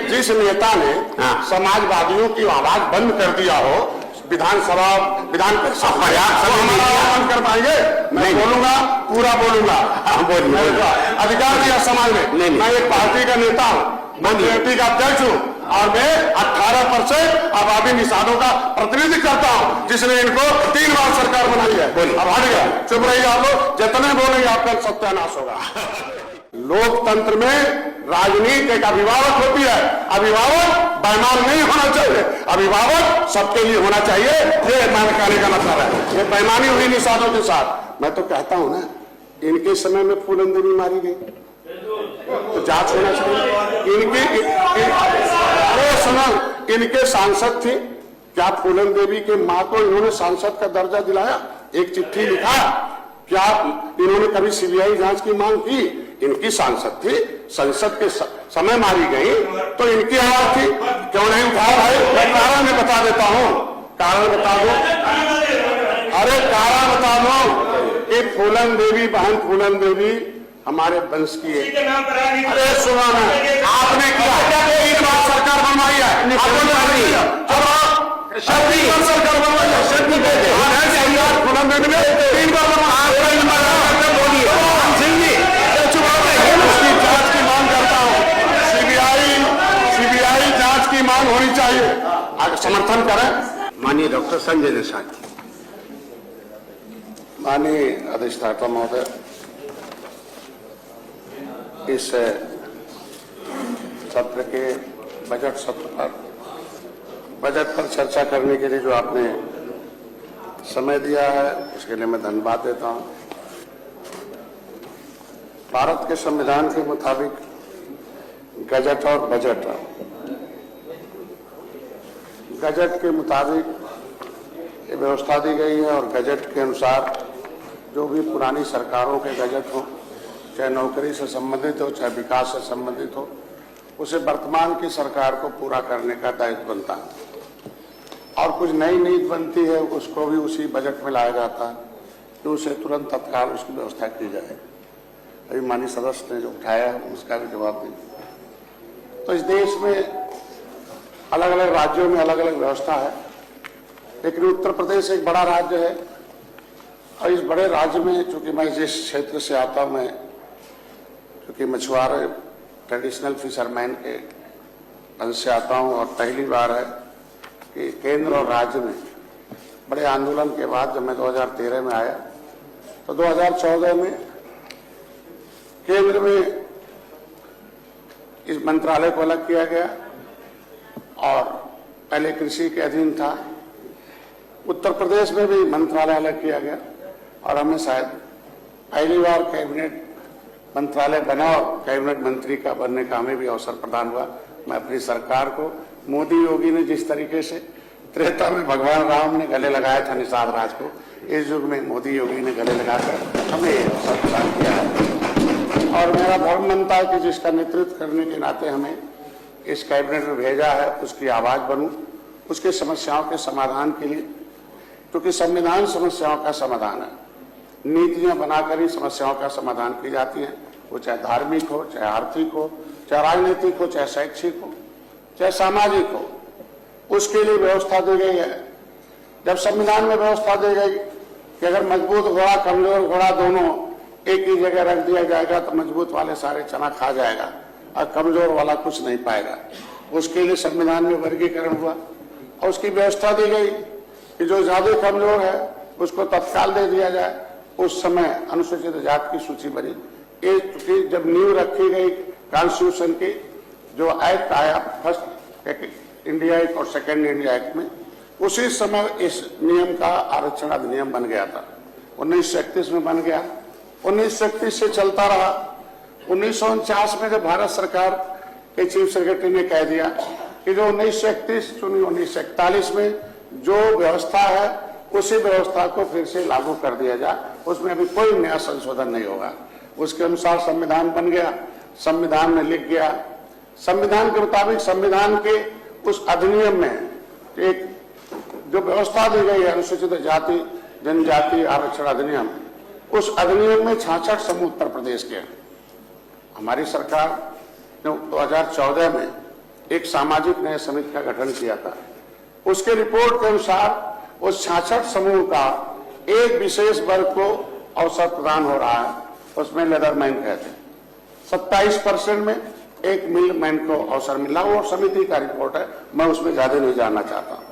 जिस नेता ने समाजवादियों की आवाज बंद कर दिया हो विधानसभा विधान परिषद हमारा बंद कर पाएंगे? मैं बोलूंगा, पूरा बोलूंगा। अधिकार दिया समाज ने। मैं एक पार्टी का नेता हूँ, मैं बीजेपी का अध्यक्ष हूँ और मैं 18% आबादी निषादों का प्रतिनिधि करता हूँ, जिसने इनको 3 बार सरकार बनाई है। अब हट गया, चुप रहिए आप लोग, जितने बोलेंगे आपका सत्यानाश होगा। लोकतंत्र में राजनीति एक अभिभावक होती है, अभिभावक बेईमान नहीं होना चाहिए, अभिभावक सबके लिए होना चाहिए। ये मैंने कहने का मतलब है। ये बेईमानी हुई निषादों के साथ। मैं तो कहता हूं ना, इनके समय में फूलन देवी मारी गई तो जांच होना चाहिए। इनके सांसद थे, क्या फूलन देवी के मां को इन्होंने सांसद का दर्जा दिलाया? एक चिट्ठी लिखा, क्या इन्होंने कभी सीबीआई जांच की मांग की? इनकी सांसद थी, संसद के समय मारी गई तो इनकी आवाज थी, क्यों नहीं उठाया भाई? मैं कारण में बता देता हूं, कारण बता दो। अरे कारण बता दो कि फूलन देवी, बहन फूलन देवी हमारे वंश की है। अरे सुना ना, आपने किया 3 बार सरकार बनवाई है, सरकार बनवाई है, फूलन देवी ने 3 बार मांग होनी चाहिए। समर्थन करें। माननीय डॉक्टर संजय निषाद जी। माननीय अधिष्ठाता महोदय, इस सत्र के बजट सत्र पर बजट पर चर्चा करने के लिए जो आपने समय दिया है उसके लिए मैं धन्यवाद देता हूं। भारत के संविधान के मुताबिक गजट और बजट, गजट के मुताबिक ये व्यवस्था दी गई है और गजट के अनुसार जो भी पुरानी सरकारों के गजट हो, चाहे नौकरी से संबंधित हो चाहे विकास से संबंधित हो, उसे वर्तमान की सरकार को पूरा करने का दायित्व बनता है। और कुछ नई नीति बनती है उसको भी उसी बजट में लाया जाता है कि उसे तुरंत तत्काल उसकी व्यवस्था की जाए। अभी माननीय सदस्य ने जो उठाया उसका भी जवाब दें। तो इस देश में अलग अलग राज्यों में अलग अलग व्यवस्था है, लेकिन उत्तर प्रदेश एक बड़ा राज्य है और इस बड़े राज्य में, चूंकि मैं जिस क्षेत्र से आता हूं, मैं चूंकि मछुआरा ट्रेडिशनल फिशरमैन के वंश से आता हूं और पहली बार है कि केंद्र और राज्य में बड़े आंदोलन के बाद जब मैं 2013 में आया तो 2014 में केंद्र में इस मंत्रालय को अलग किया गया और पहले कृषि के अधीन था। उत्तर प्रदेश में भी मंत्रालय अलग किया गया और हमें शायद पहली बार कैबिनेट मंत्रालय बना और कैबिनेट मंत्री का बनने का हमें भी अवसर प्रदान हुआ। मैं अपनी सरकार को, मोदी योगी ने जिस तरीके से त्रेता में भगवान राम ने गले लगाया था निषाद राज को, इस युग में मोदी योगी ने गले लगाकर हमें अवसर प्रदान किया है। और मेरा धर्म बनता है कि जिसका नेतृत्व करने के नाते हमें इस कैबिनेट में भेजा है उसकी आवाज बनूं, उसके समस्याओं के समाधान के लिए, क्योंकि संविधान समस्याओं का समाधान है। नीतियां बनाकर ही समस्याओं का समाधान की जाती हैं, वो चाहे धार्मिक हो, चाहे आर्थिक हो, चाहे राजनीतिक हो, चाहे शैक्षिक हो, चाहे सामाजिक हो, उसके लिए व्यवस्था दी गई है। जब संविधान में व्यवस्था दी गई कि अगर मजबूत घोड़ा कमजोर घोड़ा दोनों एक ही जगह रख दिया जाएगा तो मजबूत वाले सारे चना खा जाएगा और कमजोर वाला कुछ नहीं पाएगा, उसके लिए संविधान में वर्गीकरण हुआ और उसकी व्यवस्था दी गई कि जो ज्यादा कमजोर है उसको तत्काल दे दिया जाए। उस समय अनुसूचित जाति की सूची बनी। एक जब नींव रखी गई कॉन्स्टिट्यूशन की, जो एक्ट आया फर्स्ट इंडिया एक्ट और सेकेंड इंडिया एक्ट में, उसी समय इस नियम का आरक्षण अधिनियम बन गया था। 1931 में बन गया, 1931 से चलता रहा। 1949 में जब भारत सरकार के चीफ सेक्रेटरी ने कह दिया कि जो 1931 1941 में जो व्यवस्था है उसी व्यवस्था को फिर से लागू कर दिया जाए, उसमें अभी कोई नया संशोधन नहीं होगा। उसके अनुसार संविधान बन गया, संविधान में लिख गया। संविधान के मुताबिक संविधान के उस अधिनियम में एक जो व्यवस्था दी गई है अनुसूचित जाति जनजाति आरक्षण अधिनियम, उस अधिनियम में 66 समूह उत्तर प्रदेश के। हमारी सरकार ने 2014 में एक सामाजिक न्याय समिति का गठन किया था। उसके रिपोर्ट के अनुसार उस 66 समूह का एक विशेष वर्ग को अवसर प्रदान हो रहा है, उसमें लेदरमैन कहते हैं। 27% में एक मिलमैन को अवसर मिला। वो समिति का रिपोर्ट है, मैं उसमें ज्यादा नहीं जानना चाहता।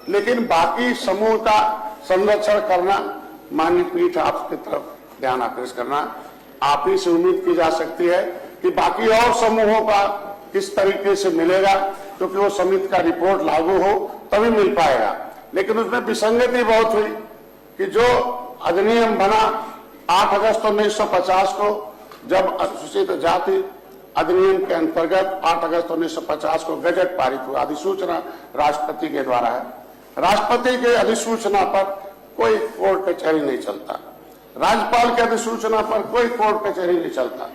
लेकिन बाकी समूह का संरक्षण करना, माननीय पीठ आपकी तरफ ध्यान आकृष्ट करना, आप ही से उम्मीद की जा सकती है कि बाकी और समूहों का किस तरीके से मिलेगा, क्योंकि वो समिति का रिपोर्ट लागू हो तभी मिल पाएगा। लेकिन उसमें विसंगति बहुत हुई कि जो अधिनियम बना 8 अगस्त 1950 को, जब अनुसूचित जाति अधिनियम के अंतर्गत 8 अगस्त 1950 को गजट पारित हुआ, अधिसूचना राष्ट्रपति के द्वारा है। राष्ट्रपति के अधिसूचना पर कोई कोर्ट कचहरी नहीं चलता, राज्यपाल के अधिसूचना पर कोई कोर्ट कचहरी नहीं चलता,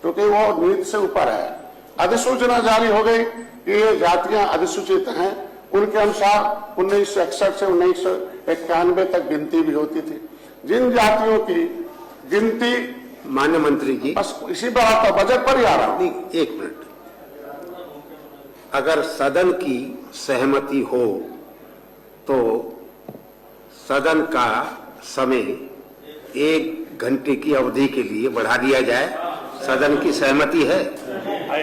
क्योंकि वो नीति से ऊपर है। अधिसूचना जारी हो गई कि ये जातियां अधिसूचित हैं, उनके अनुसार 1961 से 1991 तक गिनती भी होती थी। जिन जातियों की गिनती, माननीय मंत्री जी, बस इसी पर आपका बजट पर ही आ रहा हूं। नहीं, एक मिनट, अगर सदन की सहमति हो तो सदन का समय 1 घंटे की अवधि के लिए बढ़ा दिया जाए। सदन की सहमति है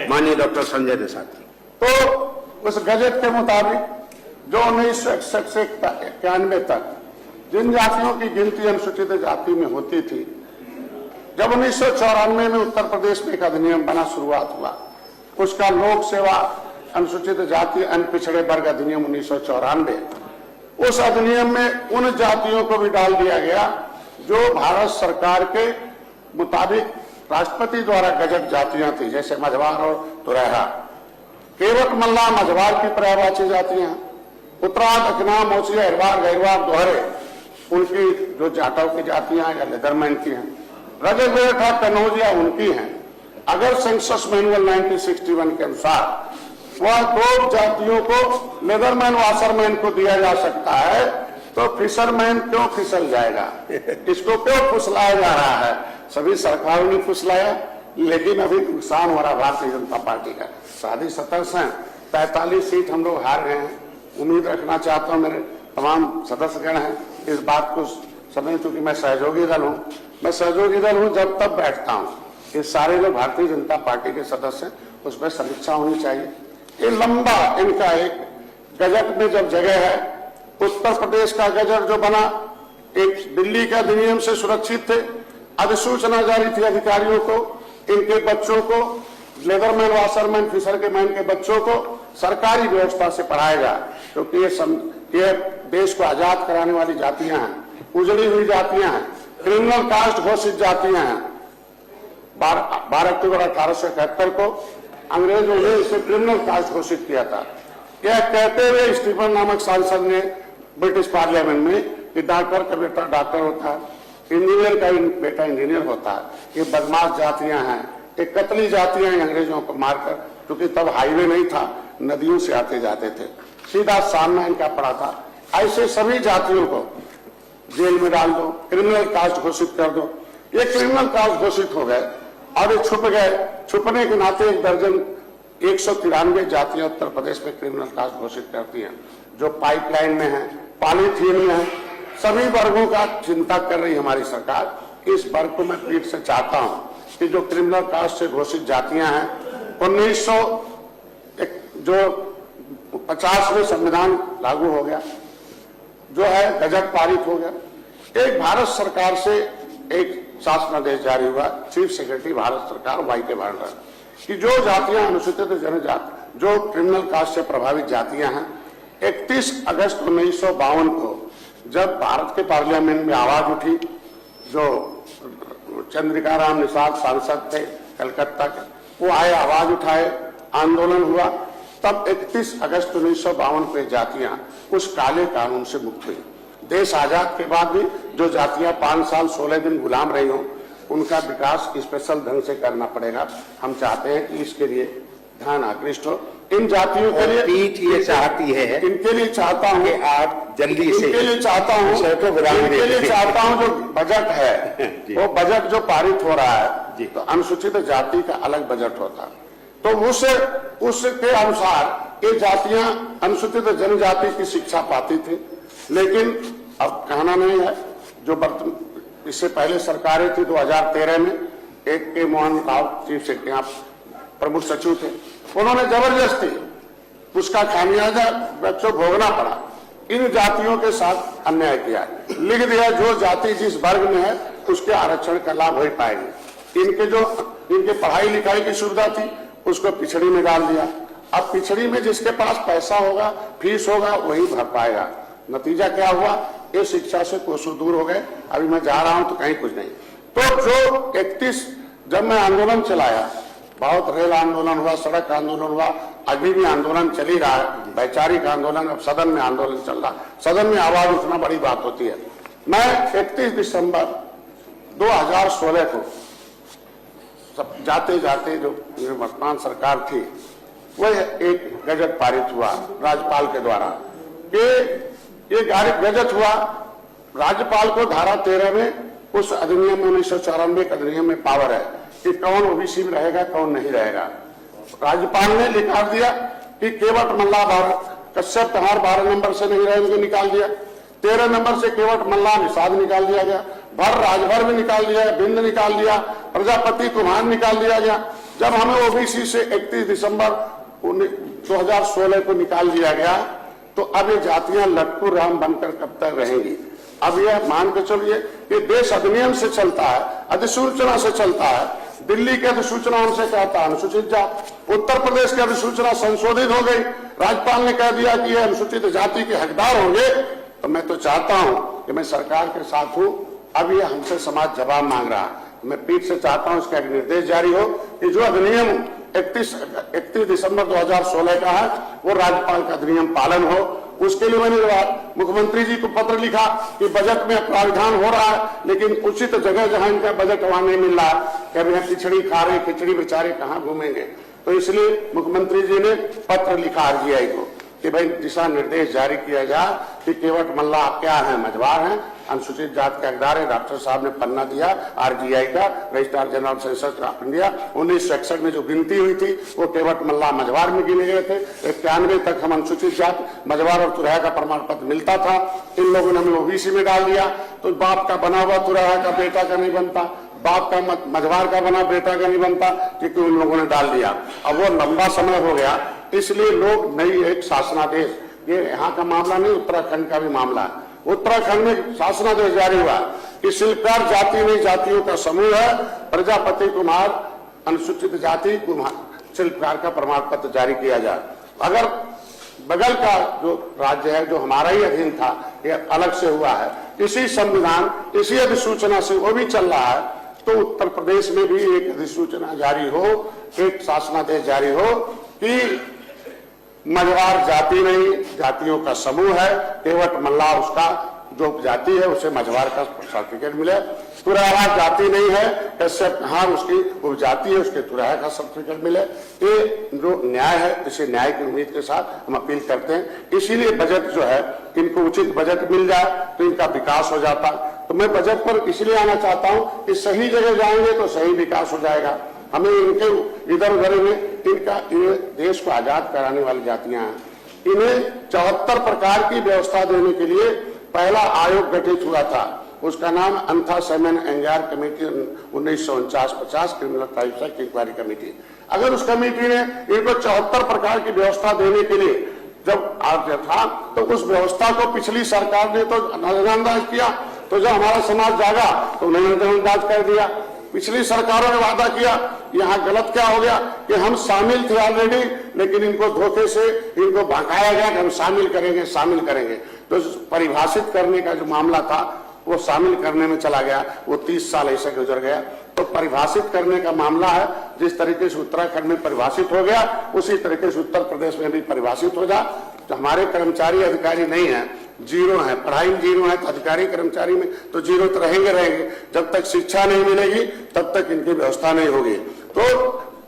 माननीय डॉक्टर संजय निषाद। तो उस गजट के मुताबिक जो 1961 से 91 तक जिन जातियों की गिनती अनुसूचित जाति में होती थी, जब 1994 में उत्तर प्रदेश में एक अधिनियम बना, शुरुआत हुआ उसका लोक सेवा अनुसूचित जाति अन्य पिछड़े वर्ग अधिनियम 1994, उस अधिनियम में उन जातियों को भी डाल दिया गया जो भारत सरकार के मुताबिक राष्ट्रपति द्वारा गजट जातियां थी, जैसे मझवार और तुरैहा। केवट, मल्ला, मझवार की पर्यायवाची जातियां, उत्तरार्ध, अकना, मोचिया, हिरवार, गैरवार, दोहरे, उनकी जो जाटव की जातियां या लेदरमैन की हैं। रजक, बेरठा, कन्नौजिया उनकी हैं। अगर सेंसस मैनुअल 1961 के अनुसार वह 2 जातियों को लेदरमैन, वाशरमैन को दिया जा सकता है, तो फिशरमैन क्यों फिसल जाएगा? इसको क्यों फुसलाया जा रहा है? सभी सरकारों ने फुसलाया, लेकिन अभी नुकसान हो रहा भारतीय जनता पार्टी का। शादी 17 हैं, 45 सीट हम लोग हार गए हैं। उम्मीद रखना चाहता हूं, मेरे तमाम सदस्यगण हैं इस बात को समझ, चूंकि मैं सहयोगी दल हूं, मैं सहयोगी दल हूं जब तब बैठता हूं। ये सारे जो भारतीय जनता पार्टी के सदस्य हैं, उसमें समीक्षा होनी चाहिए। ये लंबा इनका एक गजट में जब जगह है, उत्तर प्रदेश का गजट जो बना एक दिल्ली के अधिनियम से सुरक्षित थे, अधिसूचना जारी थी अधिकारियों को, इनके बच्चों को, लेदरमैन, वाशरमैन, फिशर के मैन के बच्चों को सरकारी व्यवस्था से पढ़ाएगा, क्योंकि ये देश को आजाद कराने वाली जातियां हैं, उजड़ी हुई जातियां हैं, क्रिमिनल कास्ट घोषित जातियां हैं। 12 अक्टूबर 1871 को अंग्रेजों ने इसे क्रिमिनल कास्ट घोषित किया था। यह कहते हुए स्टीफन नामक सांसद ने ब्रिटिश पार्लियामेंट में कि डॉक्टर का बेटा डॉक्टर होता है, इंजीनियर का बेटा इंजीनियर होता है, ये बदमाश जातियां हैं, ये कतली जातियां हैं। अंग्रेजों को मारकर, क्योंकि तब हाईवे नहीं था, नदियों से आते जाते थे, सीधा सामना इनका पड़ा था। ऐसे सभी जातियों को जेल में डाल दो, क्रिमिनल कास्ट घोषित कर दो। ये क्रिमिनल कास्ट घोषित हो गए और ये छुप गए। छुपने के नाते 1 दर्जन 193 जातियां उत्तर प्रदेश में क्रिमिनल कास्ट घोषित करती हैं, जो पाइपलाइन में है, पॉलीथीन में है। सभी वर्गों का चिंता कर रही हमारी सरकार। इस वर्ग को मैं पीठ से चाहता हूं कि जो क्रिमिनल कास्ट से घोषित जातियां हैं, 1950 में संविधान लागू हो गया, जो है गजट पारित हो गया। एक भारत सरकार से एक शासनादेश जारी हुआ, चीफ सेक्रेटरी भारत सरकार वाई के भांडर, कि जो जातियां अनुसूचित जनजाति, जो क्रिमिनल कास्ट से प्रभावित जातियां हैं, 31 अगस्त 1952 को जब भारत के पार्लियामेंट में आवाज उठी, जो चंद्रिका राम निषाद सांसद थे कलकत्ता के, वो आए, आवाज उठाए, आंदोलन हुआ, तब 31 अगस्त 1952 को जातियां उस काले कानून से मुक्त हुई। देश आजाद के बाद भी जो जातियां 5 साल 16 दिन गुलाम रही हों, उनका विकास स्पेशल ढंग से करना पड़ेगा। हम चाहते हैं कि इसके लिए ध्यान आकृष्ट हो। इन जातियों के लिए पीठ ये चाहती है, इनके लिए चाहता हूँ कि आप जल्दी से, इनके लिए चाहता हूँ, इनके लिए चाहता हूँ, जो बजट है वो बजट जो पारित हो रहा है, तो अनुसूचित जाति का अलग बजट होता है, तो उसके अनुसार ये जातियां अनुसूचित जनजाति की शिक्षा पाती थी, लेकिन अब कहना नहीं है। जो इससे पहले सरकारें थी 2013 में, एक के मोहन राव चीफ सेक्रेटरी प्रमुख सचिव थे, उन्होंने जबरदस्ती उसका खामियाजा बच्चों भोगना पड़ा। इन जातियों के साथ अन्याय किया, लिख दिया जो जाति जिस वर्ग में है उसके आरक्षण का लाभ हो पाएंगे। इनके पढ़ाई लिखाई की सुविधा थी उसको पिछड़ी में डाल दिया। अब पिछड़ी में जिसके पास पैसा होगा, फीस होगा, वही भर पाएगा। नतीजा क्या हुआ? ये शिक्षा से कोसों दूर हो गए। अभी मैं जा रहा हूं तो कहीं कुछ नहीं। तो जो 31 जब मैं आंदोलन चलाया, बहुत रेल आंदोलन हुआ, सड़क आंदोलन हुआ, अभी भी आंदोलन चल ही रहा है, वैचारिक आंदोलन। अब सदन में आंदोलन चल रहा, सदन में आवाज उठना बड़ी बात होती है। मैं 31 दिसंबर 2016 को सब जाते जाते जो वर्तमान सरकार थी, वह एक गजट पारित हुआ राज्यपाल के द्वारा कि ये गजट हुआ। राज्यपाल को धारा 13 में उस अधिनियम में 1994 के अधिनियम में पावर है कि कौन ओबीसी में रहेगा, कौन नहीं रहेगा। राज्यपाल ने लिखा दिया कि केवट मल्ला कश्यप तहार 12 नंबर से नहीं रहेंगे, निकाल दिया। 13 नंबर से केवट मल्ला निषाद निकाल दिया गया, भर राजभर में निकाल दिया गया, बिंद निकाल दिया, प्रजापति कुम्हार निकाल दिया गया। जब हमें ओबीसी से 31 दिसंबर 2016 को निकाल दिया गया, तो अब ये जातियां लटकू राम बनकर कब तक रहेंगी? अब यह मान के चलिए कि देश अधिनियम से चलता है, अधिसूचना से चलता है। दिल्ली की अधिसूचना हमसे कहता है अनुसूचित जाति, उत्तर प्रदेश की अधिसूचना संशोधित हो गई, राज्यपाल ने कह दिया कि यह अनुसूचित जाति के हकदार होंगे। तो मैं तो चाहता हूं कि मैं सरकार के साथ हूं। अब यह हमसे समाज जवाब मांग रहा है। मैं पीठ से चाहता हूं इसका एक निर्देश जारी हो कि जो अधिनियम 31 दिसंबर 2016 का है वो राज्यपाल का अधिनियम पालन हो। उसके लिए मैंने मुख्यमंत्री जी को पत्र लिखा कि बजट में प्रावधान हो रहा है, लेकिन उचित जगह जहां इनका बजट वहां नहीं मिल रहा है, कि अभी खिचड़ी खा रहे, खिचड़ी बेचारे कहां घूमेंगे। तो इसलिए मुख्यमंत्री जी ने पत्र लिखा आरजीआई को कि भाई दिशा निर्देश जारी किया जाए कि केवट मल्ला क्या है, मझवार हैं, अनुसूचित जाति के हकदार है। डॉक्टर साहब ने पन्ना दिया आरजीआई का, registrar general census of India, 1961 में जो गिनती हुई थी वो केवट मल्ला मझवार में गिने गए थे। 91 तक हम अनुसूचित जाति मझवार और तुरहा का प्रमाण पत्र मिलता था। इन लोगों ने हमें ओबीसी में डाल दिया। तो बाप का बना हुआ तुरहा का बेटा का नहीं बनता, बाप का मझवार का बना बेटा का नहीं बनता, क्योंकि उन लोगों ने डाल दिया। अब वो लंबा समय हो गया, इसलिए लोग नई एक शासनादेश, ये यहाँ का मामला नहीं, उत्तराखंड का भी मामला है। उत्तराखंड में शासनादेश जारी हुआ कि शिल्पकार जाति में जातियों का समूह है, प्रजापति कुमार अनुसूचित जाति कुमार शिल्पकार का प्रमाण पत्र जारी किया जाए। अगर बगल का जो राज्य है जो हमारा ही अधीन था, ये अलग से हुआ है, इसी संविधान इसी अधिसूचना से वो भी चल रहा है, तो उत्तर प्रदेश में भी एक अधिसूचना जारी हो, एक शासनादेश जारी हो कि मझवार जाति नहीं, जातियों का समूह है, केवट मल्ला उसका जो जाति है उसे मझवार का सर्टिफिकेट मिले, तुरहा जाति नहीं है, कश्यप कहार उसकी उपजाति है, उसके तुरहा का सर्टिफिकेट मिले। ये जो न्याय है, इसे न्याय की उम्मीद के साथ हम अपील करते हैं। इसीलिए बजट जो है, इनको उचित बजट मिल जाए तो इनका विकास हो जाता। तो मैं बजट पर इसलिए आना चाहता हूँ कि सही जगह जाएंगे तो सही विकास हो जाएगा। हमें इनके इधर उधर में इनका देश को आजाद कराने वाली जातियां हैं, इन्हें 74 प्रकार की व्यवस्था देने के लिए पहला आयोग गठित हुआ था। उसका नाम Ananthasayanam Ayyangar committee 1949-50 criminal tribes act inquiry committee. अगर उस कमेटी ने इनको 74 प्रकार की व्यवस्था देने के लिए जब आज था, तो उस व्यवस्था को पिछली सरकार ने तो नजरअंदाज किया। तो जब हमारा समाज जागा तो उन्होंने नजरअंदाज कर दिया। पिछली सरकारों ने वादा किया, यहाँ गलत क्या हो गया कि हम शामिल थे ऑलरेडी, लेकिन इनको धोखे से इनको भड़काया गया कि हम शामिल करेंगे। तो परिभाषित करने का जो मामला था वो शामिल करने में चला गया, वो 30 साल ऐसे गुजर गया। तो परिभाषित करने का मामला है, जिस तरीके से उत्तराखंड में परिभाषित हो गया उसी तरीके से उत्तर प्रदेश में भी परिभाषित हो जा। तो हमारे कर्मचारी अधिकारी नहीं है, जीरो है, पढ़ाई में जीरो है, तो अधिकारी कर्मचारी में तो जीरो तो रहेंगे। जब तक शिक्षा नहीं मिलेगी तब तक इनकी व्यवस्था नहीं होगी। तो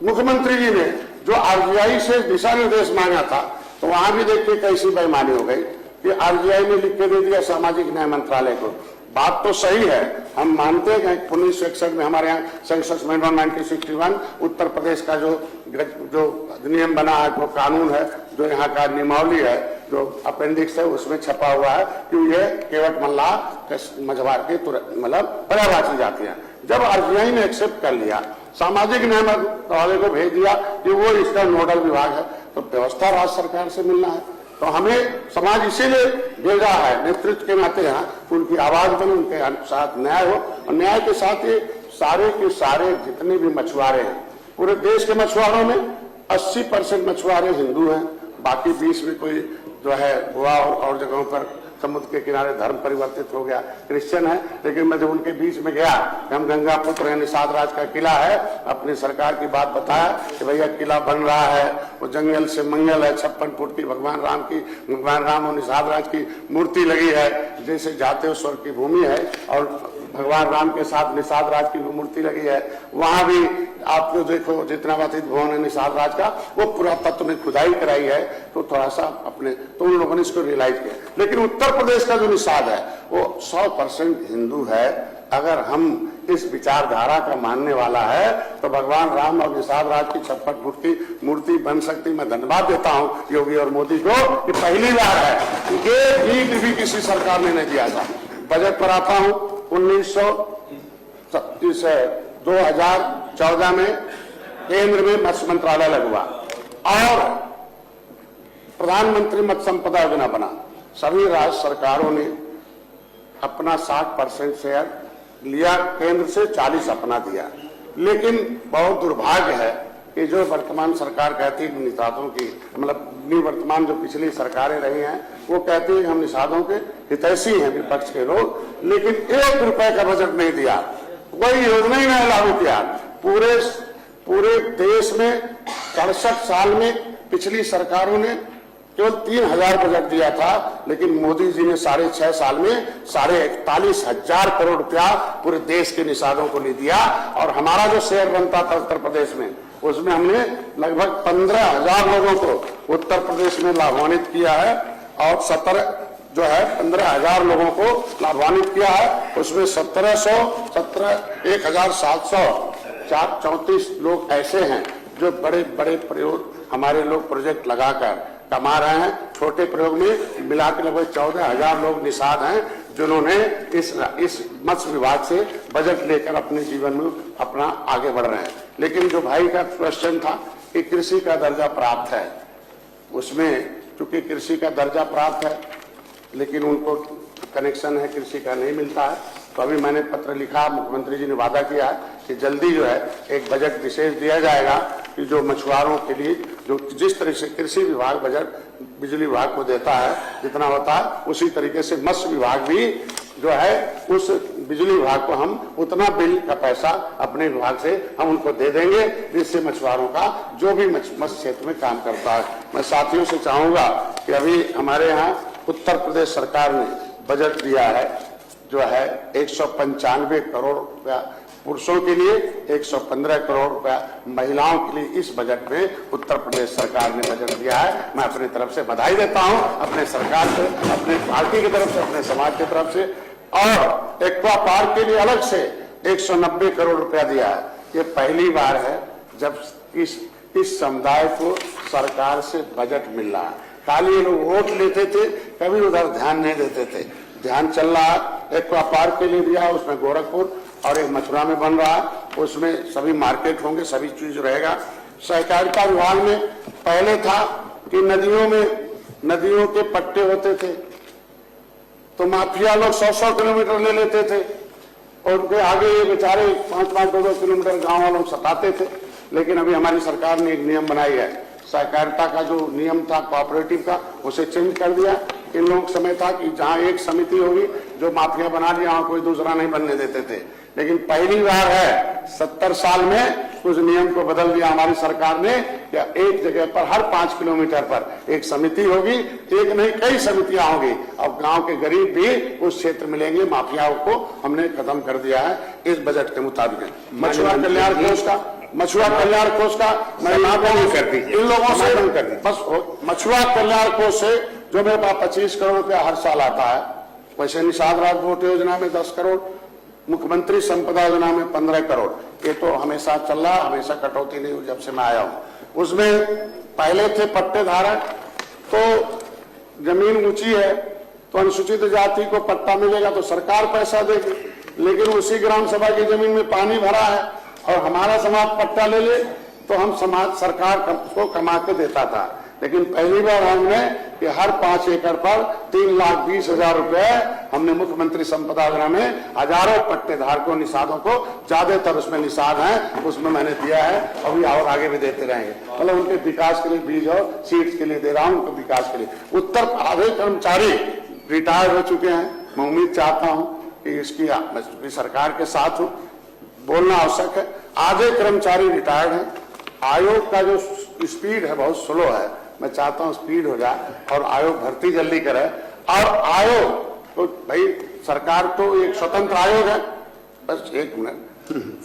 मुख्यमंत्री जी ने जो आरजीआई से दिशा निर्देश मांगा था, तो वहां भी देखिए कैसी बेईमानी हो गई कि आरजीआई ने लिख के दे दिया सामाजिक न्याय मंत्रालय को। बात तो सही है, हम मानते हैं 1961 में हमारे यहाँ सेंसस अमेंडमेंट 1961 उत्तर प्रदेश का जो अधिनियम बना है, जो कानून है, जो यहाँ का नियमावली है, जो अपेंडिक्स है, उसमें छपा हुआ है कि ये केवट मल्लाह मझवार के मतलब पर्यायवाची जाति है। जब आरबीआई ने एक्सेप्ट कर लिया, सामाजिक न्याय मंत्रालय को भेज दिया कि वो इसका नोडल विभाग है, तो व्यवस्था राज्य सरकार से मिलना है। तो हमें समाज इसीलिए भेजा है नेतृत्व के नाते यहाँ, उनकी आवाज बने, उनके साथ न्याय हो, और न्याय के साथ ये सारे के सारे जितने भी मछुआरे हैं, पूरे देश के मछुआरों में 80% मछुआरे हिंदू हैं, बाकी 20 में कोई जो है गोवा और जगहों पर समुद्र के किनारे धर्म परिवर्तित हो गया, क्रिश्चियन है। लेकिन मैं जब उनके बीच में गया, हम गंगा पुत्र निषाद राज का किला है, अपनी सरकार की बात बताया कि भैया किला बन रहा है, वो जंगल से मंगल है, 56 फुट की भगवान राम और निषाद राज की मूर्ति लगी है, जैसे जाते हो स्वर्ग की भूमि है, और भगवान राम के साथ निषाद राज की मूर्ति लगी है। वहां भी आप जो देखो जितना व्यतीत भवन है निषाद राज का, वो पुरातत्व में खुदाई कराई है, तो थोड़ा सा अपने तो उन लोगों ने इसको रियलाइज किया। लेकिन उत्तर प्रदेश का जो निषाद है वो 100% हिंदू है। अगर हम इस विचारधारा का मानने वाला है तो भगवान राम और निषाद राज की 56 फुट की मूर्ति बन सकती। मैं धन्यवाद देता हूं योगी और मोदी को कि पहली बार है कि एक ईंट भी किसी सरकार ने नहीं दिया था। बजट पर आता हूं, 2014 में केंद्र में मत्स्य मंत्रालय लगवा और प्रधानमंत्री मत्स्य संपदा योजना बना। सभी राज्य सरकारों ने अपना 60% शेयर लिया, केंद्र से 40 अपना दिया। लेकिन बहुत दुर्भाग्य है कि जो वर्तमान सरकार कहती है निषादों की, मतलब वर्तमान जो पिछली सरकारें रही हैं, वो कहती है हम निषादों के हितैषी हैं विपक्ष के लोग, लेकिन 1 रुपए का बजट नहीं दिया, कोई योजना ही नहीं लागू किया। पूरे देश में 67 साल में पिछली सरकारों ने केवल 3000 बजट दिया था, लेकिन मोदी जी ने 6.5 साल में 41,500 करोड़ रुपया पूरे देश के निषादों को नहीं दिया। और हमारा जो शेयर बनता था उत्तर प्रदेश में, उसमें हमने लगभग 15,000 लोगों को उत्तर प्रदेश में लाभान्वित किया है, और 15,000 लोगों को लाभान्वित किया है। उसमें 1,734 लोग ऐसे हैं जो बड़े बड़े प्रयोग हमारे लोग प्रोजेक्ट लगाकर कमा रहे हैं। छोटे प्रयोग में मिला के लगभग 14,000 लोग निषाद हैं जिन्होंने इस मत्स्य विभाग से बजट लेकर अपने जीवन में अपना आगे बढ़ रहे हैं। लेकिन जो भाई का क्वेश्चन था कि कृषि का दर्जा प्राप्त है, उसमें चूंकि कृषि का दर्जा प्राप्त है लेकिन उनको कनेक्शन है कृषि का नहीं मिलता है, तो अभी मैंने पत्र लिखा, मुख्यमंत्री जी ने वादा किया है कि जल्दी जो है एक बजट विशेष दिया जाएगा कि जो मछुआरों के लिए जो जिस तरह से कृषि विभाग बजट बिजली विभाग को देता है जितना होता है, उसी तरीके से मत्स्य विभाग भी जो है उस बिजली विभाग को हम उतना बिल का पैसा अपने विभाग से हम उनको दे देंगे, जिससे मछुआरों का जो भी मत्स्य क्षेत्र में काम करता है। मैं साथियों से चाहूंगा कि अभी हमारे यहाँ उत्तर प्रदेश सरकार ने बजट दिया है जो है 195 करोड़ रुपया पुरुषों के लिए, 115 करोड़ रुपया महिलाओं के लिए। इस बजट में उत्तर प्रदेश सरकार ने बजट दिया है। मैं अपनी तरफ से बधाई देता हूं, अपने सरकार से, अपने पार्टी की तरफ से, अपने समाज की तरफ से। और एक्वा पार्क के लिए अलग से 190 करोड़ रुपया दिया है। ये पहली बार है जब इस समुदाय को सरकार से बजट मिल रहा है। खाली ये लोग वोट लेते थे, कभी उधर ध्यान नहीं देते थे। ध्यान चल रहा है, एक्वा पार्क के लिए दिया, उसमें गोरखपुर और एक मथुरा में बन रहा है, उसमें सभी मार्केट होंगे, सभी चीज रहेगा। सहकारिता विभाग में पहले था कि नदियों के पट्टे होते थे तो माफिया लोग 100-100 किलोमीटर ले लेते थे और उनके आगे ये बेचारे 5-5, 2-2 किलोमीटर गांव वालों सताते थे। लेकिन अभी हमारी सरकार ने एक नियम बनाई है, सहकारिता का जो नियम था कोऑपरेटिव का, उसे चेंज कर दिया। इन लोगों का समय था कि जहां एक समिति होगी जो माफिया बना दिया, वहां कोई दूसरा नहीं बनने देते थे। लेकिन पहली बार है 70 साल में उस नियम को बदल दिया हमारी सरकार ने, या एक जगह पर हर 5 किलोमीटर पर एक समिति होगी, एक नहीं कई समितियां होंगी, और गांव के गरीब भी उस क्षेत्र मिलेंगे। माफियाओं को हमने खत्म कर दिया है इस बजट के मुताबिक। मछुआ कल्याण कोष का मैं करती इन लोगों से बस मछुआ कल्याण कोष से जो मेरे पास 25 करोड़ रुपया हर साल आता है, वैसे निषाद राज बोट योजना में 10 करोड़, मुख्यमंत्री संपदा योजना में 15 करोड़, ये तो हमेशा चल रहा, हमेशा कटौती नहीं हुई जब से मैं आया हूं। उसमें पहले थे पट्टे धारक, तो जमीन ऊंची है तो अनुसूचित जाति को पट्टा मिलेगा तो सरकार पैसा देगी, लेकिन उसी ग्राम सभा की जमीन में पानी भरा है और हमारा समाज पट्टा ले ले तो हम समाज सरकार को कमा के देता था। लेकिन पहली बार हमने कि हर 5 एकड़ पर 3,20,000 रुपए हमने मुख्यमंत्री संपदा योजना में हजारों पट्टे धारकों निषादों को, ज्यादातर उसमें निषाद हैं, उसमें मैंने दिया है, अभी और आगे भी देते रहेंगे। मतलब उनके विकास के लिए बीज और सीड्स के लिए दे रहा हूं, उनके विकास के लिए। उत्तर आधे कर्मचारी रिटायर हो चुके हैं। मैं उम्मीद चाहता हूं कि इसकी सरकार के साथ हूं, बोलना आवश्यक है। आधे कर्मचारी रिटायर्ड हैं। आयोग का जो स्पीड है बहुत स्लो है, मैं चाहता हूं स्पीड हो जाए और आयोग भर्ती जल्दी करे। और आयोग तो भाई सरकार तो एक स्वतंत्र आयोग है। बस एक मिनट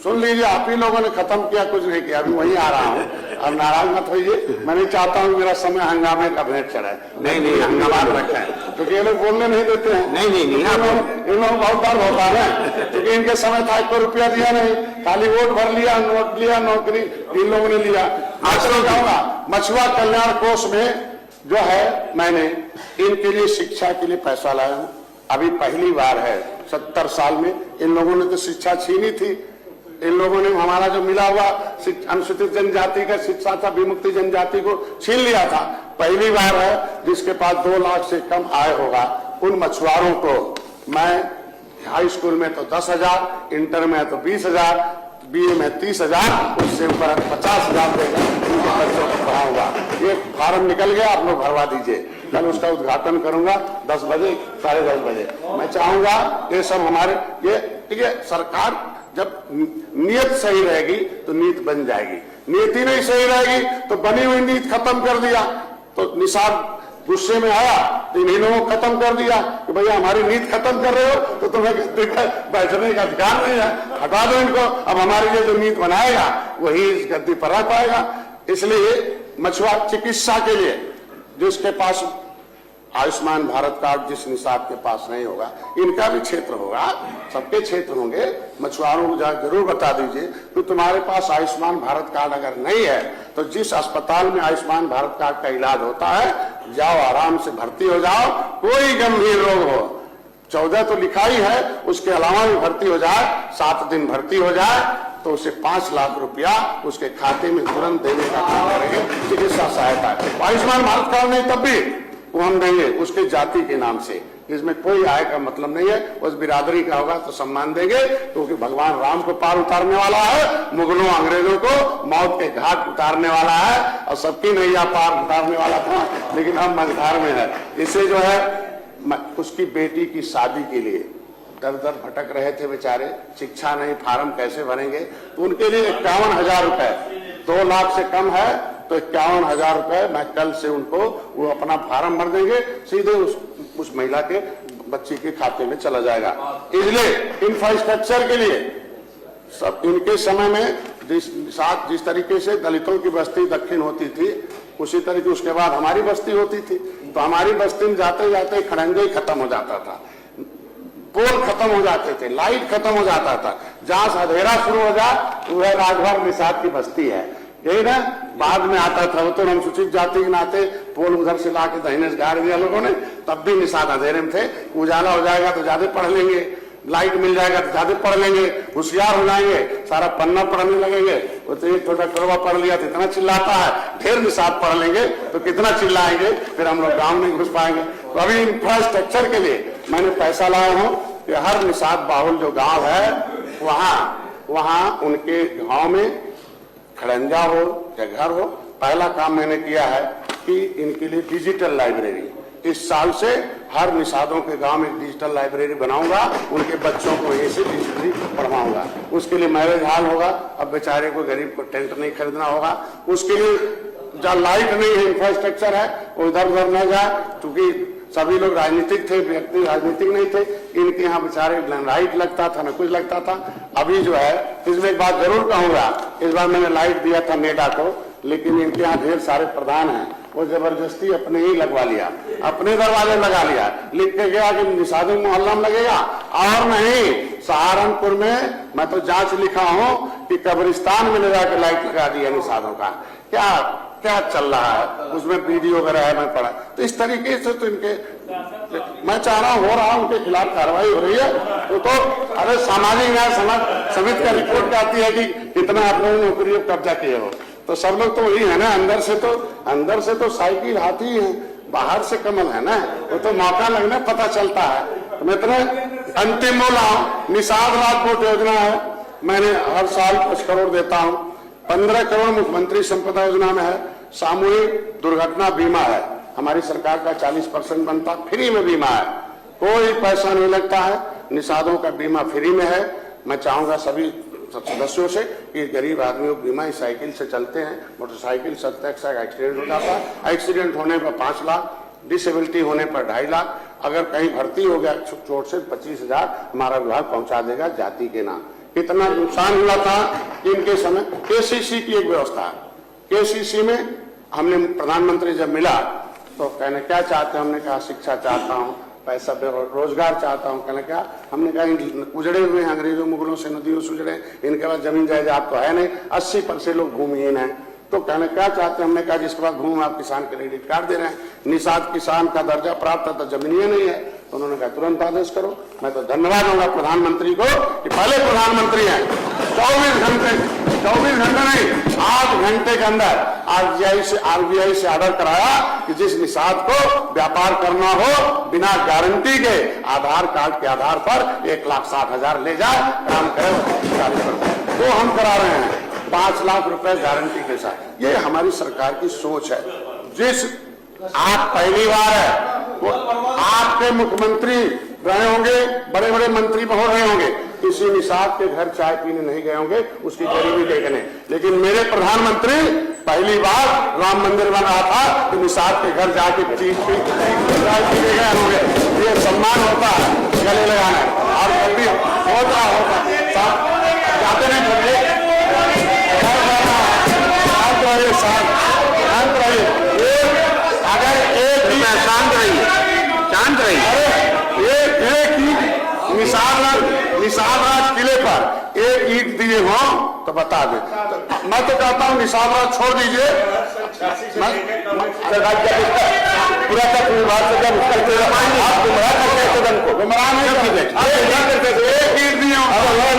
सुन लीजिए, आप ही लोगों ने खत्म किया, कुछ नहीं किया, अभी वहीं आ रहा हूं, अब नाराज मत होइए। मैं नहीं चाहता हूं मेरा समय हंगामे का भेंट चढ़े। नहीं हंगामा रखा है क्योंकि ये लोग बोलने नहीं देते हैं। नहीं इन लोग बहुत बार होता है, क्योंकि इनके समय था 1 रुपया दिया नहीं, खाली वोट भर लिया, नोट लिया, नौकरी इन लोगों ने लिया। आज तो कहूंगा मछुआ कल्याण कोष में जो है मैंने इनके लिए शिक्षा के लिए पैसा लाया हूं। अभी पहली बार है 70 साल में, इन लोगों ने तो शिक्षा छीनी थी। इन लोगों ने हमारा जो मिला हुआ अनुसूचित जनजाति का शिक्षा था, विमुक्ति जनजाति को छीन लिया था। पहली बार है जिसके पास 2 लाख से कम आय होगा उन मछुआरों को मैं हाई स्कूल में तो 10,000, इंटर में तो 20,000, बीए में 30,000, उससे ऊपर 50,000 देगा, उनके बच्चों को पढ़ाऊंगा। ये फार्म निकल गया, आप लोग भरवा दीजिए। कल उसका उद्घाटन करूंगा 10 बजे, 10:30 बजे। मैं चाहूंगा ये सब हमारे ये ठीक है। सरकार जब नीयत सही रहेगी तो नीति बन जाएगी, नीति नहीं सही रहेगी तो बनी हुई नीति खत्म कर दिया तो निषाद गुस्से में आया तो इन लोगों को खत्म कर दिया कि भैया हमारी नीति खत्म कर रहे हो तो तुम्हें बैठने का अधिकार नहीं है, हटा दो इनको। अब हमारे लिए जो नीति बनाएगा वही इस गद्दी पर रह पाएगा। इसलिए मछुआ चिकित्सा के लिए जिसके पास आयुष्मान भारत कार्ड जिस निषाद के पास नहीं होगा, इनका भी क्षेत्र होगा, सबके क्षेत्र होंगे। मछुआरों को जरूर बता दीजिए कि तुम्हारे पास आयुष्मान भारत कार्ड अगर नहीं है तो जिस अस्पताल में आयुष्मान भारत कार्ड का इलाज होता है जाओ, आराम से भर्ती हो जाओ। कोई गंभीर रोग हो, 14 तो लिखा ही है, उसके अलावा भी भर्ती हो जाए, 7 दिन भर्ती हो जाए तो उसे 5 लाख रुपया उसके खाते में तुरंत देने का काम करेंगे, चिकित्सा सहायता। आयुष्मान भारत कार्ड नहीं तब भी वो हम देंगे उसके जाति के नाम से, इसमें कोई आय का मतलब नहीं है। उस बिरादरी का होगा तो सम्मान देंगे, क्योंकि भगवान राम को पार उतारने वाला है, मुगलों अंग्रेजों को मौत के घाट उतारने वाला है और सबकी नैया पार उतारने वाला था, लेकिन हम मझधार में है। इसे जो है उसकी बेटी की शादी के लिए दर दर भटक रहे थे बेचारे, शिक्षा नहीं, फार्म कैसे भरेंगे, तो उनके लिए 51,000 रुपए, 2 लाख से कम है तो 51,000 रुपए मैं कल से उनको वो अपना फार्म भर देंगे, सीधे उस महिला के बच्ची के खाते में चला जाएगा। इसलिए इंफ्रास्ट्रक्चर के लिए सब इनके समय में जिस तरीके से दलितों की बस्ती दक्षिण होती थी उसी तरीके उसके बाद हमारी बस्ती होती थी, तो हमारी बस्ती में जाते जाते खड़ंजे ही खत्म हो जाता था, पोल खत्म हो जाते थे, लाइट खत्म हो जाता था। जहां से अंधेरा शुरू हो जाए वह राजभर निषाद की बस्ती है, यही ना। बाद में आता था वो तो अनुसूचित जाति के नाते पोल उधर से लाके दहीने से गाड़ दिया लोगों ने, तब भी निषाद अंधेरे में थे। उजाला हो जाएगा तो ज्यादा पढ़ लेंगे, लाइट मिल जाएगा तो ज्यादा पढ़ लेंगे, होशियार हो जाएंगे, सारा पन्ना पढ़ने लगेंगे। वो तो एक छोटा कड़वा पढ़ लिया तो इतना चिल्लाता है, ढेर निषाद पढ़ लेंगे तो कितना चिल्लाएंगे, फिर हम लोग गाँव नहीं घुस पाएंगे। तो अभी इंफ्रास्ट्रक्चर के लिए मैंने पैसा लाया हूँ कि हर निषाद बाहुल जो गाँव है वहाँ उनके गाँव में खड़ंजा हो या घर हो, पहला काम मैंने किया है कि इनके लिए डिजिटल लाइब्रेरी इस साल से हर निषादों के गांव में डिजिटल लाइब्रेरी बनाऊंगा, उनके बच्चों को ऐसे डिजिटली पढ़वाऊंगा। उसके लिए मैरिज हॉल होगा, अब बेचारे को गरीब को टेंट नहीं खरीदना होगा। उसके लिए जहाँ लाइट नहीं है, इंफ्रास्ट्रक्चर है, वो इधर उधर न जाए, क्योंकि सभी लोग राजनीतिक थे, व्यक्ति राजनीतिक नहीं थे। इनके यहाँ बेचारे लाइट लगता था न कुछ लगता था। अभी जो है इसमें एक बात जरूर कहूंगा, इस बार मैंने लाइट दिया था नेडा को, लेकिन इनके यहाँ ढेर सारे प्रधान हैं, वो जबरदस्ती अपने ही लगवा लिया, अपने दरवाजे लगा लिया, लिख के गया कि निषादी मोहल्ला में लगेगा। और नहीं, सहारनपुर में मैं तो जांच लिखा हूं कि कब्रिस्तान में ले जाकर लाइट लगा दिया निषादों का। क्या क्या चल रहा है, उसमें वीडियो वगैरह है, मैं पढ़ा। तो इस तरीके से तो इनके, मैं चाह रहा हूं, हो रहा, उनके खिलाफ कार्रवाई हो रही है। तो अरे सामाजिक न्याय समिति का रिपोर्ट आती है कि कितना आपने नौकरियों कब्जा किए हो, तो सब लोग तो वही है ना, अंदर से तो साइकिल हाथी है, बाहर से कमल है ना, वो तो मौका लगने पता चलता है। तो मैं इतने अंतिम बोला हूं, निषाद राजकोट योजना है, मैंने हर साल 5 करोड़ देता हूं, 15 करोड़ मुख्यमंत्री संपदा योजना में है, सामूहिक दुर्घटना बीमा है, हमारी सरकार का 40% बनता, फ्री में बीमा है, कोई पैसा नहीं लगता है, निषादों का बीमा फ्री में है। मैं चाहूंगा सभी सदस्यों से कि गरीब आदमियों को बीमा, साइकिल से चलते हैं, मोटरसाइकिल चलते एक्सीडेंट हो जाता है, एक्सीडेंट होने पर 5 लाख, डिसेबिलिटी होने पर 2.5 लाख, अगर कहीं भर्ती हो गया चोट से 25,000 हमारा विभाग पहुंचा देगा जाति के नाम। कितना नुकसान हुआ था इनके समय। केसीसी की एक व्यवस्था है, केसीसी में हमने प्रधानमंत्री जब मिला तो कहने क्या चाहते हैं, हमने कहा शिक्षा चाहता हूं, पैसा रोजगार चाहता हूं, कहने क्या, हमने कहा उजड़े हुए हैं अंग्रेजों मुगलों से, नदियों से उजड़े, इनके पास जमीन जायदाद तो है नहीं, 80% लोग भूमिहीन है। तो कहने क्या चाहते हैं, हमने कहा जिसके पास भूमि आप किसान क्रेडिट कार्ड दे रहे हैं, निषाद किसान का दर्जा प्राप्त है तो जमीन नहीं है। तो उन्होंने कहा तुरंत आदेश करो। मैं तो धन्यवाद दूंगा प्रधानमंत्री को कि पहले प्रधानमंत्री हैं, 24 घंटे नहीं 8 घंटे के अंदर आरबीआई से ऑर्डर कराया कि जिस निषाद को व्यापार करना हो बिना गारंटी के आधार कार्ड के आधार पर 1,60,000 ले जाए, काम करे, वो हम करा रहे हैं 5 लाख रुपए गारंटी के साथ। ये हमारी सरकार की सोच है। जिस आप पहली बार है वो आपके मुख्यमंत्री रहे होंगे, बड़े बड़े मंत्री हो रहे होंगे, किसी निषाद के घर चाय पीने नहीं गए होंगे उसकी गरीबी देखने, लेकिन मेरे प्रधानमंत्री पहली बार राम मंदिर बन रहा था तो निषाद के घर जाके चाय पीने गए होंगे। ये सम्मान होता है गले लगाना, और कभी होता जाते नहीं थे। अगर एक ही शांत रही, अरे एक ही निषाद राज किले पर एक ईंट दिए हो तो बता दे। तो मैं तो कहता हूँ निषाद राज छोड़ दीजिए, पूरा तक विभाग से जब आप गुमराह करते हैं सदन को, गुमराह नहीं करते, एक ईंट दिए हो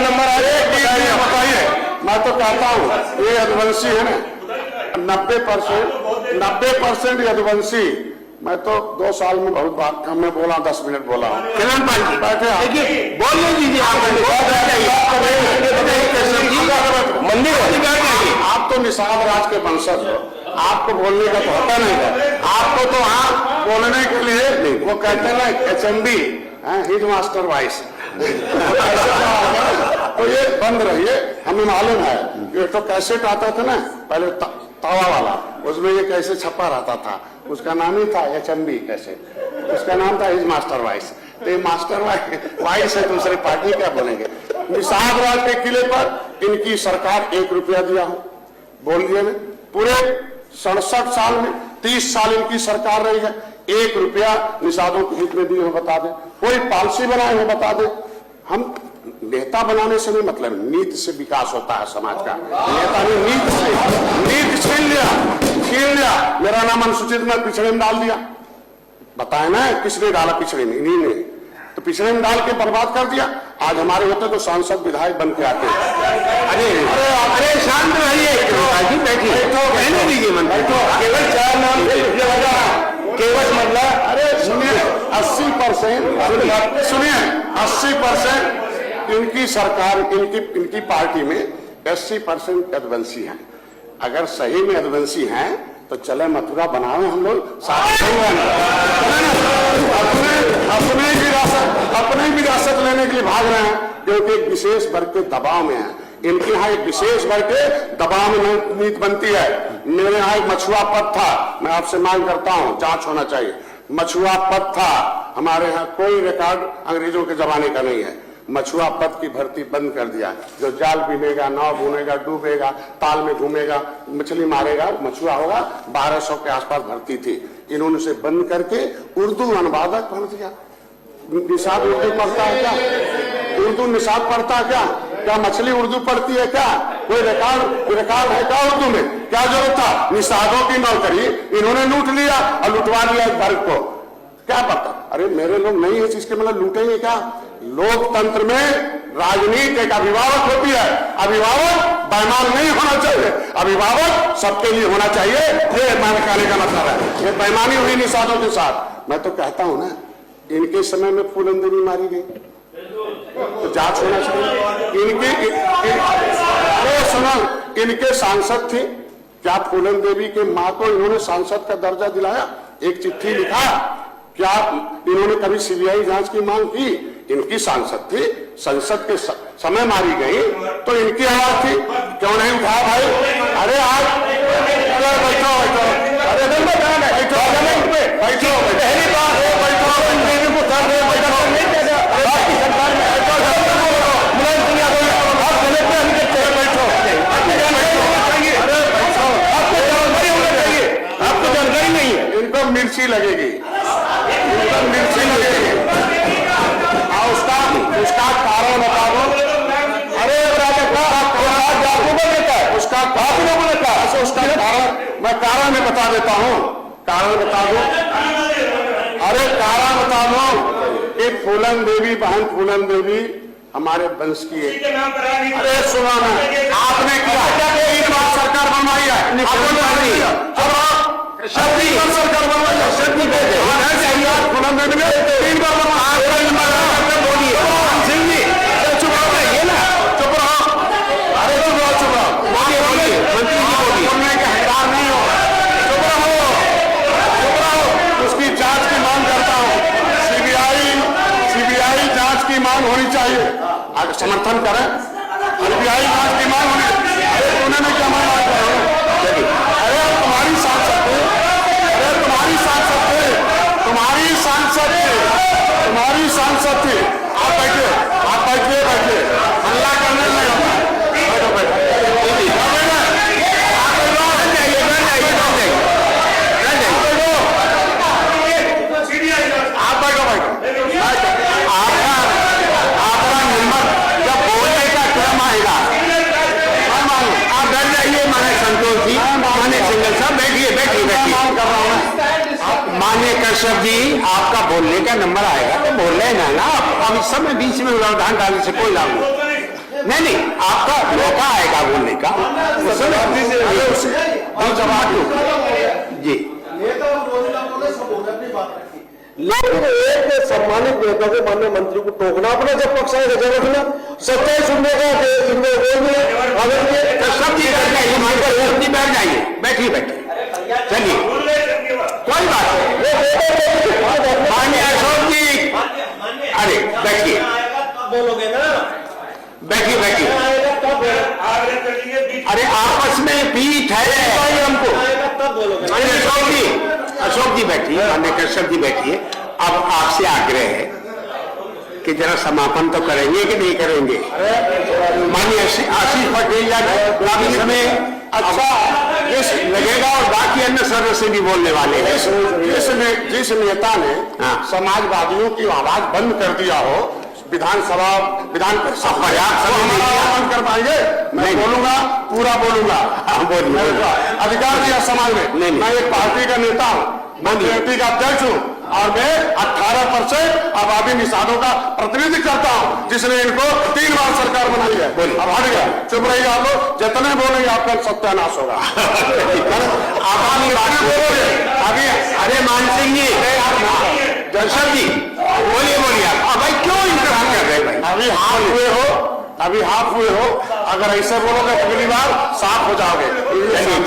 नंबर, एक ईंट दिए बताइए। मैं तो कहता हूँ ये यदुवंशी है ना, 90% यदुवंशी। मैं तो 2 साल में बहुत बात कम में बोला, 10 मिनट बोला हूँ। किरण पाल जी बैठे बोलने दीजिए, आप तो निषाद राज के वंशज हो, आपको बोलने का तो होता नहीं है, आपको तो आप बोलने के लिए वो कहते हैं ना HMB हिज मास्टर वाइस, तो ये बंद रहिए। हमें मालूम है ये तो कैसेट आता था ना पहले तावा वाला, उसमें ये कैसे छपा रहता था, उसका नाम ही था HMB कैसेट, उसका नाम था हिज मास्टर वाइस। तो ये मास्टर वाइस है, दूसरी पार्टी क्या बोलेंगे। निषाद राज के किले पर इनकी सरकार 1 रुपया दिया हो, बोल दिए ना, पूरे 67 साल में 30 साल इनकी सरकार रही है, 1 रुपया निषादों के हित में दिए हो बता दे, कोई पॉलिसी बनाए हो बता दे। हम नेता बनाने से नहीं मतलब, नीति से विकास होता है समाज का। नेता ने नीति छीन लिया, मेरा नाम अनुसूचित में पिछड़े में डाल दिया, बताए ना किसने डाला पिछड़े में, इन्हीं ने, तो पिछड़े में डाल के बर्बाद कर दिया। आज हमारे होते तो सांसद विधायक बन के आते। अरे शांत रहिए, कहने दीजिए मंत्री, केवल 4 नाम केवल मतलब, अरे सुनिए 80% सुनिए 80% इनकी सरकार, इनकी पार्टी में 80% यदुवंशी हैं। अगर सही में यदुवंशी हैं तो चले मथुरा बनावे हम लोग, अपने विरासत लेने के लिए भाग रहे हैं, क्योंकि एक विशेष वर्ग के दबाव में है। इनके यहाँ एक विशेष वर्ग के दबाव में नीति बनती है। मेरे यहाँ एक मछुआ पद था, मैं आपसे मांग करता हूँ, जांच होना चाहिए। मछुआ पद था हमारे यहाँ, कोई रिकॉर्ड अंग्रेजों के जमाने का नहीं है। मछुआ पद की भर्ती बंद कर दिया, जो जाल बीनेगा, नाव बुनेगा, डूबेगा, ताल में घूमेगा, मछली मारेगा, मछुआ होगा, 1200 के आसपास भर्ती थी। इन्होंने उसे बंद करके उर्दू अनुवादक भर दिया। निषाद उर्दू पढ़ता है क्या? उर्दू निषाद पढ़ता है क्या? क्या मछली उर्दू पढ़ती है क्या? कोई रिकॉर्ड है क्या उर्दू में? क्या जरूरत था? निषादों की नौकरी इन्होंने लूट लिया और लुटवा लिया एक वर्ग को, क्या पता? अरे मेरे लोग नहीं है चीज के मतलब लूटेंगे क्या? लोकतंत्र में राजनीति एक अभिभावक होती है, अभिभावक बेईमान नहीं होना चाहिए, अभिभावक सबके लिए होना चाहिए। ये मैंने कहने का मतलब है, ये बेईमानी हुई निषादों के साथ। मैं तो कहता हूं ना, इनके समय में फूलन देवी मारी गई तो जांच होना चाहिए। इनके सांसद थे क्या? फूलन देवी के मां को इन्होंने सांसद का दर्जा दिलाया, एक चिट्ठी लिखा, क्या इन्होंने कभी सीबीआई जांच की मांग की? इनकी सांसद थी, संसद के समय मारी गई तो इनकी आवाज थी, क्यों नहीं उठाया भाई? अरे आज बैठो बैठो, अरे बैठो बैठो, पहली बार है बैठो, आपको जानकारी नहीं है, इनको मिर्ची लगेगी, इनको मिर्ची लगेगी। उसका कारण बता दो। अरे उसका कारण मैं कारण में बता देता हूँ, कारण बता दो। अरे कारण बता दो कि फूलन देवी, बहन फूलन देवी हमारे वंश की है। अरे सुना ना, आपने किया तीन बार सरकार बनवाई है, सरकार बनवाई है, फूलन देवी ने तीन बार मांग होनी चाहिए, अगर समर्थन करें सीबीआई जांच की मांग होनी चाहिए। अरे उन्होंने क्या मांग? अरे तुम्हारी सांसद थे, अरे तुम्हारी सांसद थे, तुम्हारी सांसद थे, तुम्हारी सांसद थे। आप बैठिए, आप बैठिए, बैठिए, हल्ला करने नहीं होता, बैठो बैठो, आप बैठो बैठो। मान्य कश्यप जी, आपका बोलने का नंबर आएगा तो बोल लेना ना, आप इस समय बीच में व्यवधान डालने से कोई लाभ नहीं। नहीं, आपका मौका आएगा बोलने का, जी। लेकिन एक सम्मानित नेता को, माननीय मंत्री को टोकना, अपना जब पक्ष आएगा जब रखना, सच्चाई सुनने का बैठ जाइए, बैठिए बैठिए, चलिए कोई बात नहीं। मान्य अशोक जी, अरे बैठिए, बोलोगे ना, बैठिए बैठिए, अरे आपस में पीठ है हमको। अशोक जी बैठिए, मान्य कश्यप जी बैठिए। अब आपसे आग्रह है कि जरा समापन तो करेंगे कि नहीं करेंगे? माननीय आशीष पटेल जी समय अच्छा लगेगा और बाकी अन्य सदस्य भी बोलने वाले हैं। जिस नेता ने समाजवादियों की आवाज बंद कर दिया हो विधानसभा, विधान परिषद बंद कर पाएंगे? मैं बोलूंगा, पूरा बोलूंगा, अधिकार दिया समाज में। मैं एक पार्टी का नेता हूँ, मैं पार्टी का अध्यक्ष हूँ और मैं 18% आबादी निषादों का प्रतिनिधित्व करता हूँ, जिसने इनको 3 बार सरकार बनाई है। अब हट गया, चुप रहिए आप लोग, जितने बोलेंगे आपका सत्यानाश होगा। आबादी बोलोगे अभी? अरे मान सिंह जी, दर्शक जी, बोलिए बोलिए आप भाई, क्यों इंतजार कर रहे भाई? अभी हाफ हुए हो, अभी हाफ हुए हो, अगर ऐसे बोलोगे अगली बार साफ हो जाओगे।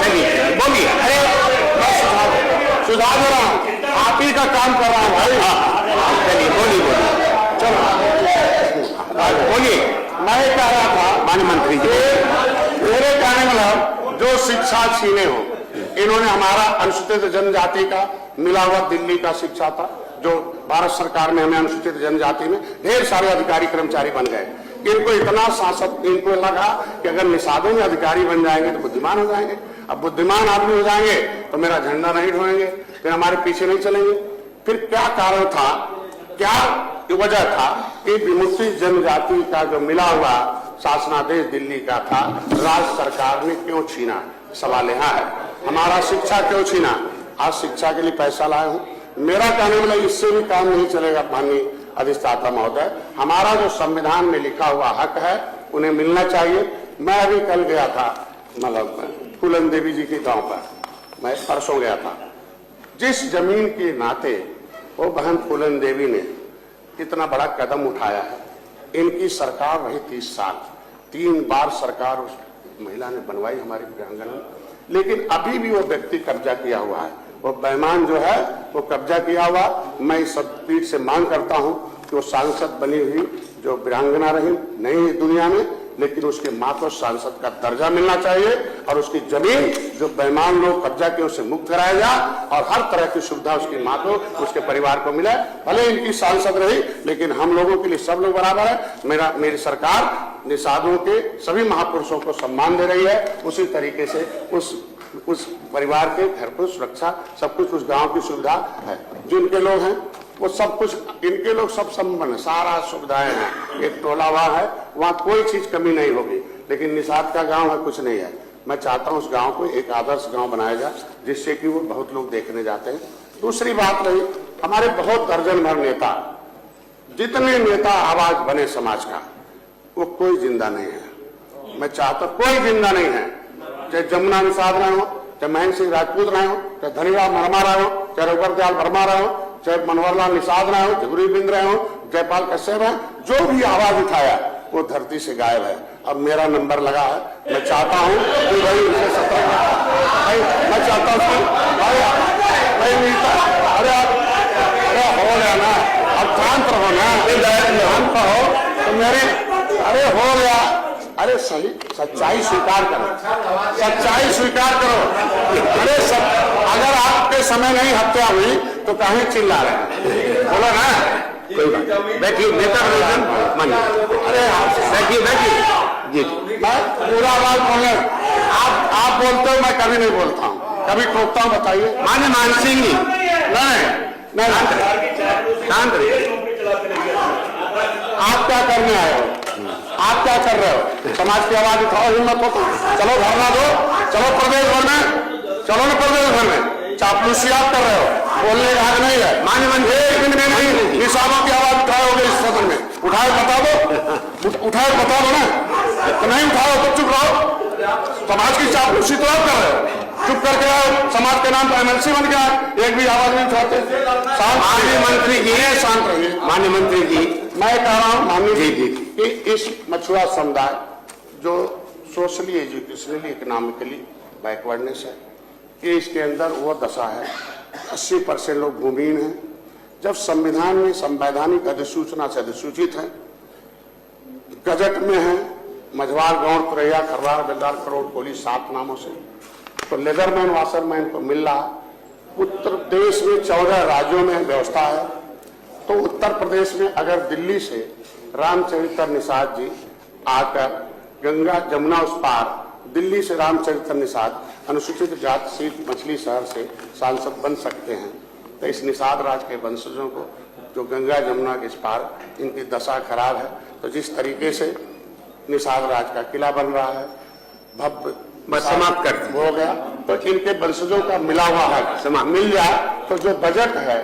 चलिए बोलिए। अरे सुझाव दे रहा हूँ, आप ही का काम कर रहा हूँ भाई। चलिए बोलिए, चलो बोलिए। मैं कह रहा था माननीय मंत्री जी, मेरे कहने मतलब जो शिक्षा छीने हो, इन्होंने हमारा अनुसूचित जनजाति का मिला हुआ दिल्ली का शिक्षा था, जो भारत सरकार में हमें अनुसूचित जनजाति में ढेर सारे अधिकारी कर्मचारी बन गए। इनको इतना शासक, इनको लगा कि अगर निषादों में अधिकारी बन जाएंगे तो बुद्धिमान हो जाएंगे। अब बुद्धिमान आदमी हो जाएंगे तो मेरा झंडा नहीं ढोएंगे, फिर हमारे पीछे नहीं चलेंगे। फिर क्या कारण था, क्या वजह था कि विमुक्ति जनजाति का जो मिला हुआ शासनादेश दिल्ली का था, राज्य सरकार ने क्यों छीना? सवाल यहाँ है। हमारा शिक्षा क्यों छीना? आज शिक्षा के लिए पैसा लाए हूं। मेरा कहने मतलब इससे भी काम नहीं चलेगा माननीय अधिष्ठाता महोदय। हमारा जो संविधान में लिखा हुआ हक है उन्हें मिलना चाहिए। मैं अभी कल गया था, मतलब फूलन देवी जी के गांव पर, मैं परसों गया था। जिस जमीन के नाते वो बहन फूलन देवी ने इतना बड़ा कदम उठाया है, इनकी सरकार रही 30 साल, 3 बार सरकार उस महिला ने बनवाई हमारी वीरांगना में, लेकिन अभी भी वो व्यक्ति कब्जा किया हुआ है। वो बेईमान जो है वो कब्जा किया हुआ। मैं इस पीठ से मांग करता हूं कि वो सांसद बनी हुई जो वीरांगना रही नहीं है दुनिया में, लेकिन उसके मां को सांसद का दर्जा मिलना चाहिए और उसकी जमीन जो बेईमान लोग कब्जा के उसे मुक्त कराया जाए और हर तरह की सुविधा उसकी मां को, उसके परिवार को मिले। भले इनकी सांसद रही, लेकिन हम लोगों के लिए सब लोग बराबर है। मेरी सरकार निषादों के सभी महापुरुषों को सम्मान दे रही है। उसी तरीके से उस परिवार के घर को सुरक्षा, सब कुछ उस गांव की सुविधा है। जिनके लोग हैं वो सब कुछ, इनके लोग सब संपन्न, सारा सुविधाएं हैं। एक टोला वहां है, वहां कोई चीज कमी नहीं होगी। लेकिन निषाद का गांव है, कुछ नहीं है। मैं चाहता हूं उस गांव को एक आदर्श गांव बनाया जाए, जिससे कि वो बहुत लोग देखने जाते हैं। दूसरी बात रही, हमारे बहुत दर्जन भर नेता, जितने नेता आवाज बने समाज का, वो कोई जिंदा नहीं है। मैं चाहता कोई जिंदा नहीं है। चाहे जमुना निषाद रहे हो, चाहे महेंद्र सिंह राजपूत रहे हो, चाहे धनीराम वर्मा रहे हो, चाहे रघुवर दयाल वर्मा रहे हो, चाहे मनोहरलाल निषाद रहे हो, जगरूरी बिंद रहे हो, जयपाल कश्यप है, जो भी आवाज उठाया वो धरती से गायब है। अब मेरा नंबर लगा है, मैं चाहता हूं कि भाई मैं चाहता हूं अरे हो गया ना, अब शांत रहो ना, शांत रहो तो मेरे, अरे हो गया, अरे सही, सच्चाई स्वीकार करो, सच्चाई स्वीकार करो। अरे अगर आपके समय नहीं हत्या हुई तो कहीं चिल्ला रहे हैं? बोलो ना, बैठिए, अरे बैठिए जी, मैं पूरा बात बोले, आप बोलते हो, मैं कभी नहीं बोलता हूँ, कभी टोकता हूँ, बताइए। माने मान सिंह जी, नहीं, शांत रहिए। आप क्या करने आए हो? आप क्या कर रहे हो? समाज की आवाज उठाओ, हिम्मत हो तो चलो धरना दो, चलो प्रदेश भर में, चलो ना प्रदेश भर में। चापलूसी आप कर रहे हो, बोलने का हक नहीं है। मान्य मंत्री, एक मिनट में नहीं, निषादों की आवाज उठाओगे इस सदन में, उठाए बता दो, उठाए बता दो ना, तो नहीं उठाओ तो चुप रहो। समाज की चापलूसी तो आप कर रहे हो, चुप करके आओ। समाज के नाम पर एमएलसी बन गया, एक भी आवाज नहीं उठाते। माननीय मंत्री जी, शांत रहिए। माननीय मंत्री जी, मैं कह रहा हूँ माननीय जी कि इस मछुआ समुदाय जो सोशली, एजुकेशनली, इकोनॉमिकली बैकवर्डनेस है, कि इसके अंदर वो दशा है। 80% लोग भूमिहीन हैं। जब संविधान में संवैधानिक अधिसूचना से अधिसूचित है, गजट में है, मझवार, गौड़, तुरैया, खरवार, बेलदार, करोड़, कोली, 7 नामों से, तो लेदरमैन, वाशरमैन को मिल रहा। उत्तर प्रदेश में 14 राज्यों में व्यवस्था है। तो उत्तर प्रदेश में अगर दिल्ली से रामचरित्र निषाद जी आकर गंगा जमुना उस पार, दिल्ली से रामचरित्र निषाद अनुसूचित जाति सीट मछली शहर से सांसद बन सकते हैं, तो इस निषाद राज के वंशजों को जो गंगा जमुना के इस पार, इनकी दशा खराब है। तो जिस तरीके से निषाद राज का किला बन रहा है, भव्य समाप्त कर हो गया, तो इनके वंशजों का मिला हुआ है मिल जाए तो जो बजट है,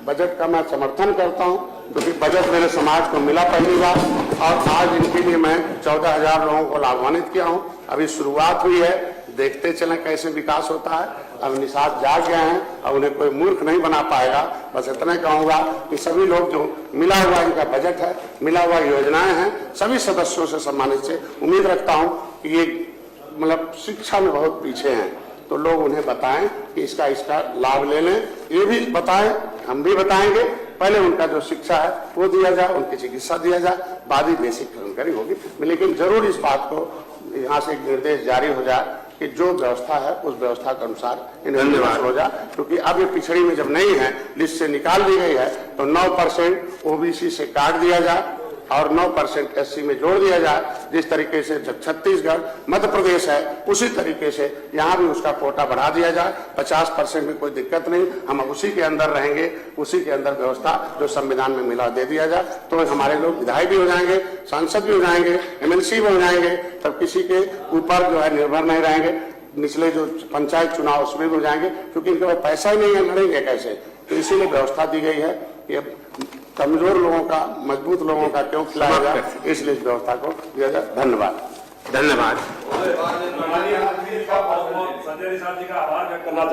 बजट का मैं समर्थन करता हूं, क्योंकि बजट मेरे समाज को मिला पहली बार, और आज इनके लिए मैं 14,000 लोगों को लाभान्वित किया हूं। अभी शुरुआत हुई है, देखते चलें कैसे विकास होता है। अब निषाद जाग गए हैं, अब उन्हें कोई मूर्ख नहीं बना पाएगा। बस इतना कहूंगा कि सभी लोग जो मिला हुआ इनका बजट है, मिला हुआ योजनाएं हैं, सभी सदस्यों से सम्मानित से उम्मीद रखता हूं कि ये मतलब शिक्षा में बहुत पीछे हैं, तो लोग उन्हें बताएं कि इसका लाभ ले लें। ये भी बताएं, हम भी बताएंगे। पहले उनका जो शिक्षा है वो दिया जाए, उनकी चिकित्सा दिया जाए, बाद ही बेसिक जानकारी होगी। लेकिन जरूर इस बात को यहाँ से एक निर्देश जारी हो जाए कि जो व्यवस्था है उस व्यवस्था के अनुसार इन्हें हो जाए, क्योंकि अब ये पिछड़ी में जब नहीं है, लिस्ट से निकाल दी गई है, तो 9% ओबीसी से काट दिया जाए, और 9% एससी में जोड़ दिया जाए। जिस तरीके से छत्तीसगढ़ मध्य प्रदेश है उसी तरीके से यहाँ भी उसका कोटा बढ़ा दिया जाए। 50% में कोई दिक्कत नहीं, हम उसी के अंदर रहेंगे, उसी के अंदर व्यवस्था जो संविधान में मिला दे दिया जाए, तो हमारे लोग विधायक भी हो जाएंगे, सांसद भी हो जाएंगे, एमएलसी भी हो जाएंगे, तब किसी के ऊपर जो है निर्भर नहीं रहेंगे। निचले जो पंचायत चुनाव उसमें भी हो जाएंगे, क्योंकि इनके पास पैसा ही नहीं है, लड़ेंगे कैसे। तो इसीलिए व्यवस्था दी गई है कि कमजोर लोगों का मजबूत लोगों का क्यों खिलाया जाए, इसलिए इस व्यवस्था को दिया जाए। धन्यवाद। धन्यवाद। संजय साहब जी का आभार व्यक्त करना